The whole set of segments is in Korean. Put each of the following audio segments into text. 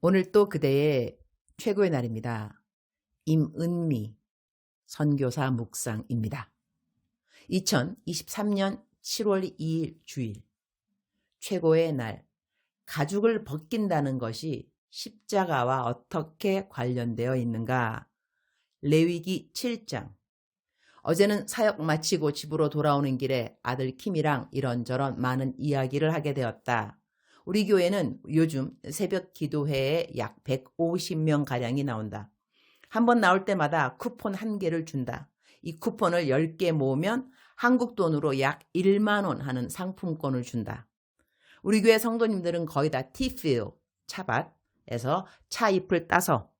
오늘 또 그대의 최고의 날입니다. 임은미 선교사 묵상입니다. 2023년 7월 2일 주일 최고의 날, 가죽을 벗긴다는 것이 십자가와 어떻게 관련되어 있는가? 레위기 7장. 어제는 사역 마치고 집으로 돌아오는 길에 아들 킴이랑 이런저런 많은 이야기를 하게 되었다. 우리 교회는 요즘 새벽 기도회에 약 150명가량이 나온다. 한번 나올 때마다 쿠폰 1개를 준다. 이 쿠폰을 10개 모으면 한국 돈으로 약 1만 원 하는 상품권을 준다. 우리 교회 성도님들은 거의 다 티필, 차밭에서 차잎을 따서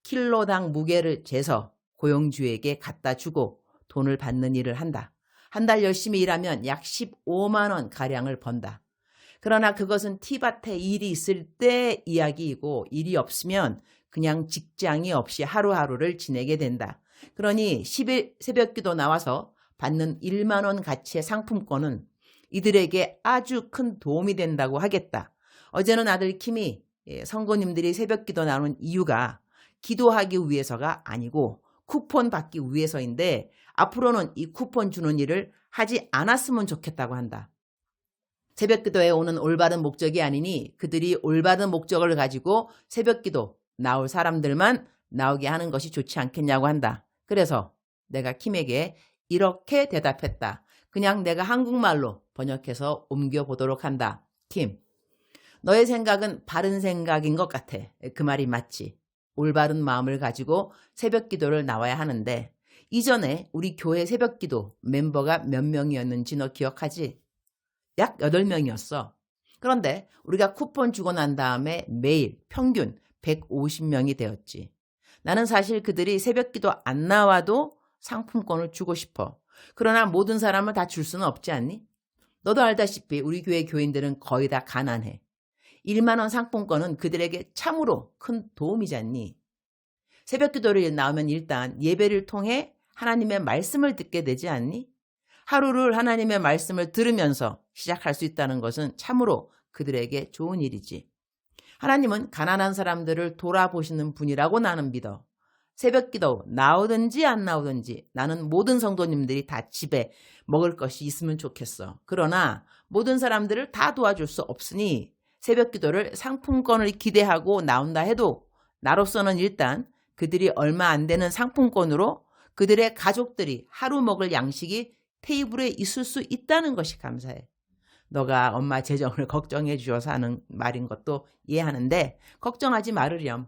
킬로당 무게를 재서 고용주에게 갖다 주고 돈을 받는 일을 한다. 한 달 열심히 일하면 약 15만 원 가량을 번다. 그러나 그것은 티밭에 일이 있을 때 이야기이고 일이 없으면 그냥 직장이 없이 하루하루를 지내게 된다. 그러니 10일 새벽기도 나와서 받는 1만 원 가치의 상품권은 이들에게 아주 큰 도움이 된다고 하겠다. 어제는 아들 킴이 성도님들이 새벽기도 나오는 이유가 기도하기 위해서가 아니고 쿠폰 받기 위해서인데 앞으로는 이 쿠폰 주는 일을 하지 않았으면 좋겠다고 한다. 새벽기도에 오는 올바른 목적이 아니니 그들이 올바른 목적을 가지고 새벽기도 나올 사람들만 나오게 하는 것이 좋지 않겠냐고 한다. 그래서 내가 킴에게 이렇게 대답했다. 그냥 내가 한국말로 번역해서 옮겨보도록 한다. 킴, 너의 생각은 바른 생각인 것 같아. 그 말이 맞지. 올바른 마음을 가지고 새벽기도를 나와야 하는데 이전에 우리 교회 새벽기도 멤버가 몇 명이었는지 너 기억하지? 약 8명이었어. 그런데 우리가 쿠폰 주고 난 다음에 매일 평균 150명이 되었지. 나는 사실 그들이 새벽기도 안 나와도 상품권을 주고 싶어. 그러나 모든 사람을 다 줄 수는 없지 않니? 너도 알다시피 우리 교회 교인들은 거의 다 가난해. 1만 원 상품권은 그들에게 참으로 큰 도움이지 않니? 새벽기도를 나오면 일단 예배를 통해 하나님의 말씀을 듣게 되지 않니? 하루를 하나님의 말씀을 들으면서 시작할 수 있다는 것은 참으로 그들에게 좋은 일이지. 하나님은 가난한 사람들을 돌아보시는 분이라고 나는 믿어. 새벽기도 나오든지 안 나오든지 나는 모든 성도님들이 다 집에 먹을 것이 있으면 좋겠어. 그러나 모든 사람들을 다 도와줄 수 없으니 새벽기도를 상품권을 기대하고 나온다 해도 나로서는 일단 그들이 얼마 안 되는 상품권으로 그들의 가족들이 하루 먹을 양식이 테이블에 있을 수 있다는 것이 감사해. 너가 엄마 재정을 걱정해 주어서 하는 말인 것도 이해하는데 걱정하지 말으렴.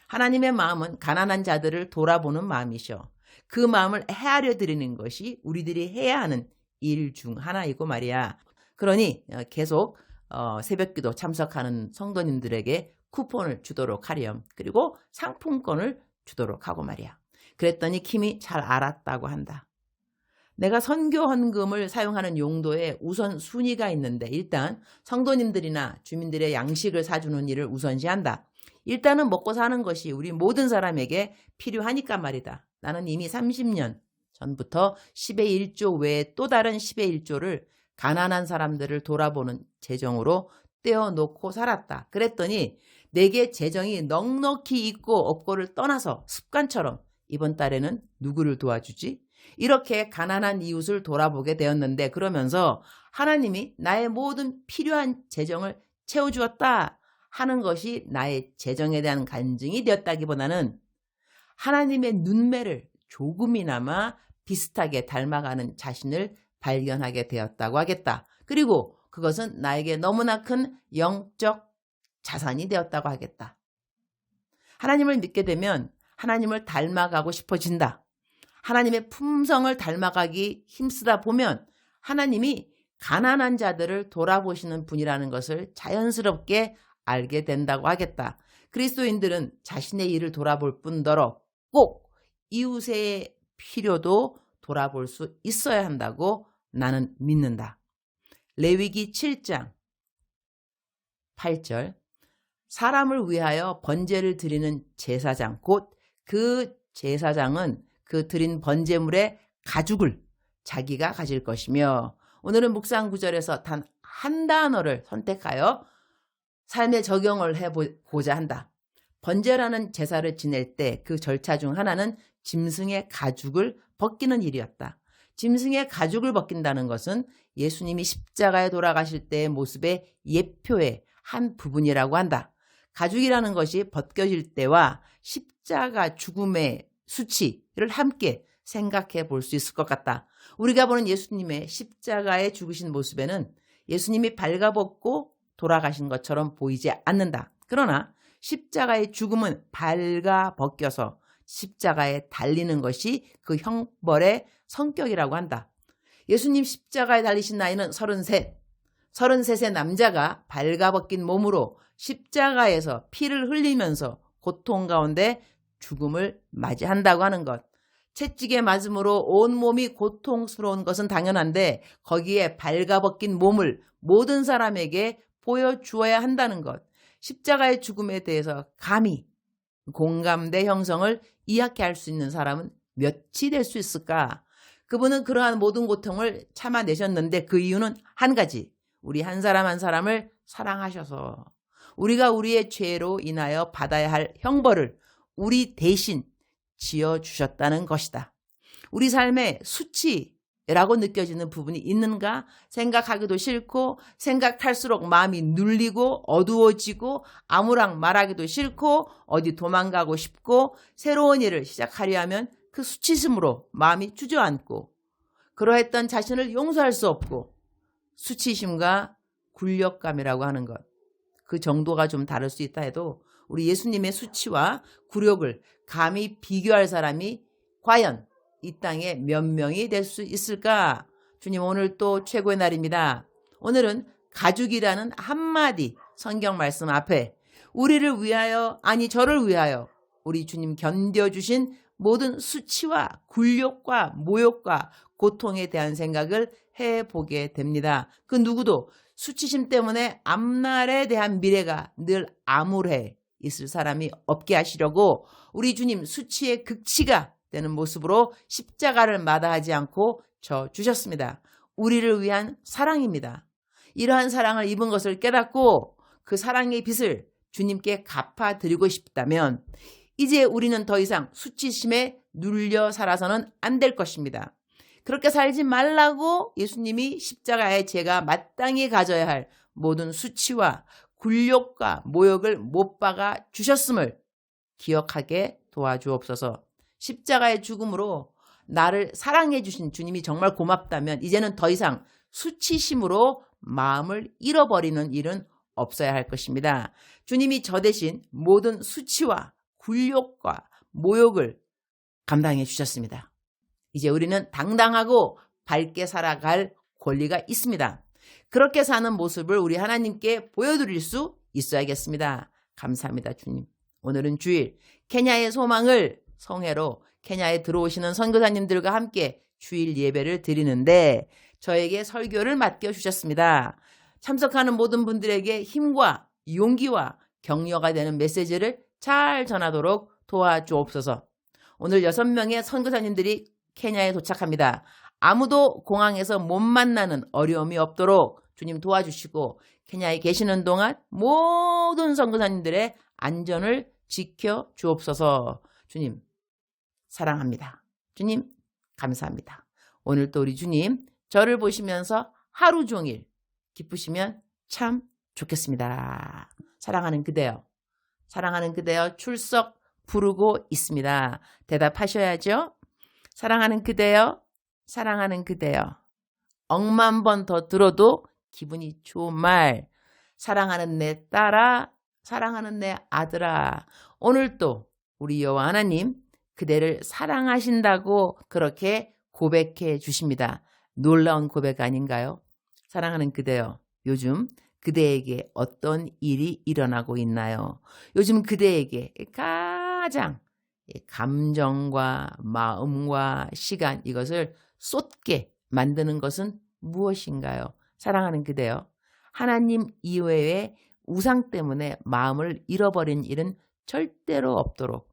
하나님의 마음은 가난한 자들을 돌아보는 마음이셔. 그 마음을 헤아려 드리는 것이 우리들이 해야 하는 일 중 하나이고 말이야. 그러니 계속 새벽기도 참석하는 성도님들에게 쿠폰을 주도록 하렴. 그리고 상품권을 주도록 하고 말이야. 그랬더니 킴이 잘 알았다고 한다. 내가 선교 헌금을 사용하는 용도에 우선 순위가 있는데 일단 성도님들이나 주민들의 양식을 사주는 일을 우선시한다. 일단은 먹고 사는 것이 우리 모든 사람에게 필요하니까 말이다. 나는 이미 30년 전부터 10의 1조 외에 또 다른 10의 1조를 가난한 사람들을 돌아보는 재정으로 떼어놓고 살았다. 그랬더니 내게 재정이 넉넉히 있고 없고를 떠나서 습관처럼 이번 달에는 누구를 도와주지? 이렇게 가난한 이웃을 돌아보게 되었는데 그러면서 하나님이 나의 모든 필요한 재정을 채워주었다 하는 것이 나의 재정에 대한 간증이 되었다기보다는 하나님의 눈매를 조금이나마 비슷하게 닮아가는 자신을 발견하게 되었다고 하겠다. 그리고 그것은 나에게 너무나 큰 영적 자산이 되었다고 하겠다. 하나님을 믿게 되면 하나님을 닮아가고 싶어진다. 하나님의 품성을 닮아가기 힘쓰다 보면 하나님이 가난한 자들을 돌아보시는 분이라는 것을 자연스럽게 알게 된다고 하겠다. 그리스도인들은 자신의 일을 돌아볼 뿐더러 꼭 이웃의 필요도 돌아볼 수 있어야 한다고 나는 믿는다. 레위기 7장 8절 사람을 위하여 번제를 드리는 제사장 곧 그 제사장은 그 드린 번제물의 가죽을 자기가 가질 것이며 오늘은 묵상 구절에서 단 한 단어를 선택하여 삶에 적용을 해보고자 한다. 번제라는 제사를 지낼 때 그 절차 중 하나는 짐승의 가죽을 벗기는 일이었다. 짐승의 가죽을 벗긴다는 것은 예수님이 십자가에 돌아가실 때의 모습의 예표의 한 부분이라고 한다. 가죽이라는 것이 벗겨질 때와 십자가 죽음의 수치를 함께 생각해 볼 수 있을 것 같다. 우리가 보는 예수님의 십자가에 죽으신 모습에는 예수님이 발가벗고 돌아가신 것처럼 보이지 않는다. 그러나 십자가의 죽음은 발가벗겨서 십자가에 달리는 것이 그 형벌의 성격이라고 한다. 예수님 십자가에 달리신 나이는 33. 33세 남자가 발가벗긴 몸으로 십자가에서 피를 흘리면서 고통 가운데 죽음을 맞이한다고 하는 것. 채찍에 맞음으로 온몸이 고통스러운 것은 당연한데 거기에 발가벗긴 몸을 모든 사람에게 보여주어야 한다는 것. 십자가의 죽음에 대해서 감히 공감대 형성을 이야기할 수 있는 사람은 몇이 될 수 있을까? 그분은 그러한 모든 고통을 참아내셨는데 그 이유는 한 가지. 우리 한 사람 한 사람을 사랑하셔서 우리가 우리의 죄로 인하여 받아야 할 형벌을 우리 대신 지어주셨다는 것이다. 우리 삶에 수치라고 느껴지는 부분이 있는가 생각하기도 싫고 생각할수록 마음이 눌리고 어두워지고 아무랑 말하기도 싫고 어디 도망가고 싶고 새로운 일을 시작하려 하면 그 수치심으로 마음이 주저앉고 그러했던 자신을 용서할 수 없고 수치심과 굴욕감이라고 하는 것. 그 정도가 좀 다를 수 있다 해도 우리 예수님의 수치와 굴욕을 감히 비교할 사람이 과연 이 땅에 몇 명이 될 수 있을까? 주님 오늘 또 최고의 날입니다. 오늘은 가죽이라는 한마디 성경 말씀 앞에 우리를 위하여 아니 저를 위하여 우리 주님 견뎌주신 모든 수치와 굴욕과 모욕과 고통에 대한 생각을 해보게 됩니다. 그 누구도 수치심 때문에 앞날에 대한 미래가 늘 암울해 있을 사람이 없게 하시려고 우리 주님 수치의 극치가 되는 모습으로 십자가를 마다하지 않고 져 주셨습니다. 우리를 위한 사랑입니다. 이러한 사랑을 입은 것을 깨닫고 그 사랑의 빚을 주님께 갚아드리고 싶다면 이제 우리는 더 이상 수치심에 눌려 살아서는 안 될 것입니다. 그렇게 살지 말라고 예수님이 십자가에 제가 마땅히 가져야 할 모든 수치와 굴욕과 모욕을 못 박아 주셨음을 기억하게 도와주옵소서. 십자가의 죽음으로 나를 사랑해 주신 주님이 정말 고맙다면 이제는 더 이상 수치심으로 마음을 잃어버리는 일은 없어야 할 것입니다. 주님이 저 대신 모든 수치와 굴욕과 모욕을 감당해 주셨습니다. 이제 우리는 당당하고 밝게 살아갈 권리가 있습니다. 그렇게 사는 모습을 우리 하나님께 보여드릴 수 있어야겠습니다. 감사합니다, 주님. 오늘은 주일 케냐의 소망을 성회로 케냐에 들어오시는 선교사님들과 함께 주일 예배를 드리는데 저에게 설교를 맡겨주셨습니다. 참석하는 모든 분들에게 힘과 용기와 격려가 되는 메시지를 잘 전하도록 도와주옵소서. 오늘 6명의 선교사님들이 케냐에 도착합니다. 아무도 공항에서 못 만나는 어려움이 없도록 주님 도와주시고 케냐에 계시는 동안 모든 선교사님들의 안전을 지켜 주옵소서. 주님 사랑합니다. 주님 감사합니다. 오늘 또 우리 주님 저를 보시면서 하루 종일 기쁘시면 참 좋겠습니다. 사랑하는 그대여, 사랑하는 그대여 출석 부르고 있습니다. 대답하셔야죠. 사랑하는 그대여, 사랑하는 그대여. 억만 번 더 들어도 기분이 좋은 말. 사랑하는 내 딸아, 사랑하는 내 아들아. 오늘 또 우리 여호와 하나님 그대를 사랑하신다고 그렇게 고백해 주십니다. 놀라운 고백 아닌가요? 사랑하는 그대여, 요즘 그대에게 어떤 일이 일어나고 있나요? 요즘 그대에게 가장 감정과 마음과 시간 이것을 쏟게 만드는 것은 무엇인가요? 사랑하는 그대여, 하나님 이외의 우상 때문에 마음을 잃어버린 일은 절대로 없도록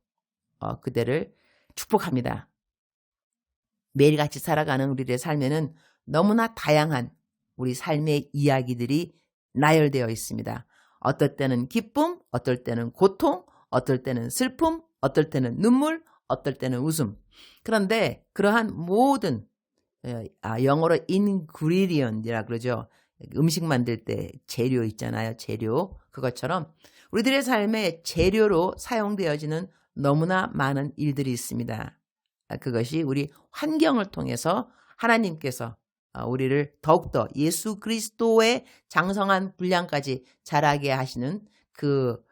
그대를 축복합니다. 매일같이 살아가는 우리의 삶에는 너무나 다양한 우리 삶의 이야기들이 나열되어 있습니다. 어떨 때는 기쁨, 어떨 때는 고통, 어떨 때는 슬픔, 어떨 때는 눈물, 어떨 때는 웃음. 그런데 그러한 모든 영어로 ingredient이라 그러죠. 음식 만들 때 재료 있잖아요. 재료. 그것처럼 우리들의 삶에 재료로 사용되어지는 너무나 많은 일들이 있습니다. 그것이 우리 환경을 통해서 하나님께서 우리를 더욱더 예수 그리스도의 장성한 분량까지 자라게 하시는 그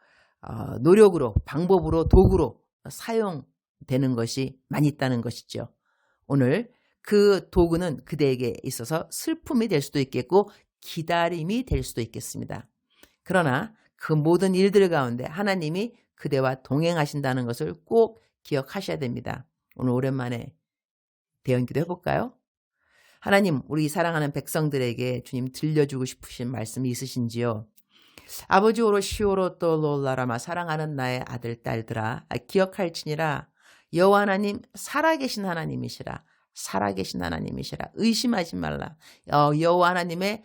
노력으로, 방법으로, 도구로 사용되는 것이 많이 있다는 것이죠. 오늘 그 도구는 그대에게 있어서 슬픔이 될 수도 있겠고 기다림이 될 수도 있겠습니다. 그러나 그 모든 일들 가운데 하나님이 그대와 동행하신다는 것을 꼭 기억하셔야 됩니다. 오늘 오랜만에 대언기도 해볼까요? 하나님, 우리 사랑하는 백성들에게 주님 들려주고 싶으신 말씀이 있으신지요? 아버지 오로시오로 또 롤라라마 사랑하는 나의 아들 딸들아 기억할지니라 여호와 하나님 살아계신 하나님이시라. 살아계신 하나님이시라. 의심하지 말라. 여호와 하나님의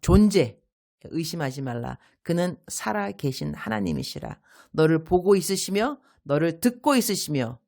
존재 의심하지 말라. 그는 살아계신 하나님이시라. 너를 보고 있으시며 너를 듣고 있으시며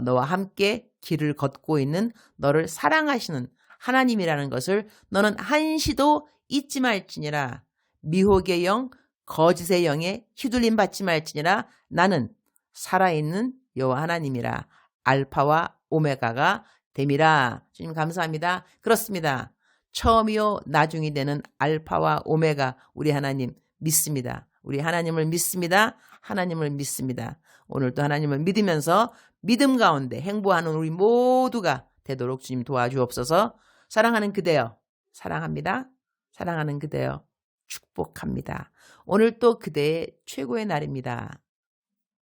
너와 함께 길을 걷고 있는 너를 사랑하시는 하나님이라는 것을 너는 한시도 잊지 말지니라. 미혹의 영, 거짓의 영에 휘둘림 받지 말지니라. 나는 살아있는 여호와 하나님이라. 알파와 오메가가 됨이라. 주님 감사합니다. 그렇습니다. 처음이요 나중이 되는 알파와 오메가 우리 하나님 믿습니다. 우리 하나님을 믿습니다. 하나님을 믿습니다. 오늘도 하나님을 믿으면서 믿음 가운데 행보하는 우리 모두가 되도록 주님 도와주옵소서. 사랑하는 그대여 사랑합니다. 사랑하는 그대여 축복합니다. 오늘 또 그대의 최고의 날입니다.